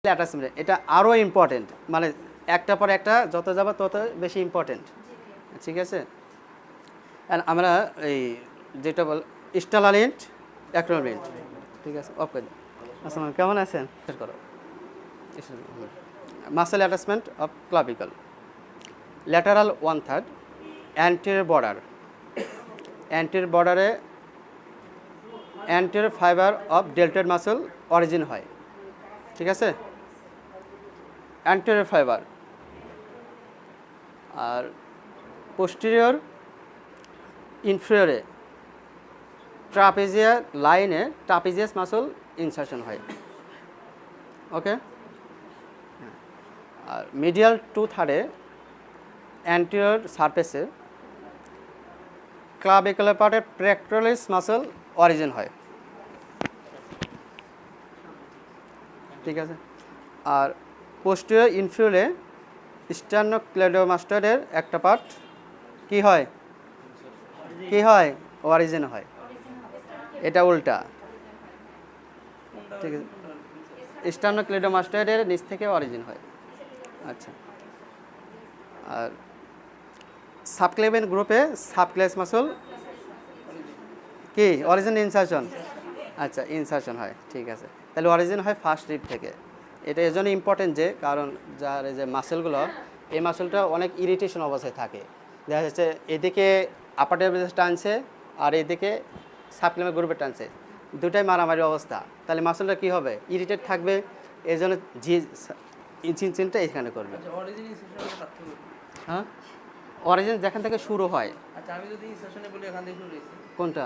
Attachment এটা আরও important, মানে একটা পর একটা যত যাবে তত বেশি ইম্পর্টেন্ট, ঠিক আছে। আর আমরা এই যেটা বল স্টালারেন্ট অ্যাক্রোমেন্ট, ঠিক আছে। অফ করে দিন। আসসালাম, কেমন আছেন? করো muscle attachment of clavicle, lateral 1/3, anterior border, anterior বর্ডারে anterior fiber of deltoid muscle origin হয়, ঠিক আছে। Anterior fiber. আর পোস্টেরিয়র ইনফেরিয়রে ট্রাপিজিয়া লাইনে ট্রাপিজিয়াস মাসল ইনসারশন হয়, ওকে। আর মিডিয়াল 2/3 অ্যান্টেরিয়র সারফেসে ক্লাভিকুলার পার্টে পেক্টোরালিস মাসল অরিজিন হয়, ঠিক আছে। আর পোস্টেরিয়র ইনফেরিয়রে স্টার্নোক্লেডোমাস্টারের একটা পার্ট কি হয় অরিজিন হয়, এটা উল্টা, ঠিক আছে। স্টার্নোক্লেডোমাস্টারের নিচ থেকে অরিজিন হয়, আচ্ছা। আর সাবক্লেভিয়ান গ্রুপে সাবক্লেস মাসল কি অরিজিন ইনসারশন, আচ্ছা ইনসারশন হয়, ঠিক আছে। তাহলে অরিজিন হয় ফার্স্ট রিব থেকে। এটা এজন্য ইম্পর্টেন্ট যে কারণ যার এই যে মাসেলগুলো, এই মাসেলটা অনেক ইরিটেশন অবস্থায় থাকে, দেখা যাচ্ছে এদিকে আপার ডেভিস টানছে আর এদিকে সাবক্লেভিয়ান গ্রুপে টানছে, দুটাই মারামারি অবস্থা, তাহলে মাসেলটা কী হবে, ইরিটেট থাকবে, এই জন্য ইনচিনটা এখানে করবে। হ্যাঁ, অরিজিন যেখান থেকে শুরু হয়। আচ্ছা, আমি যদি ইনসারশনে বলি এখান থেকে শুরু হয়েছে কোনটা?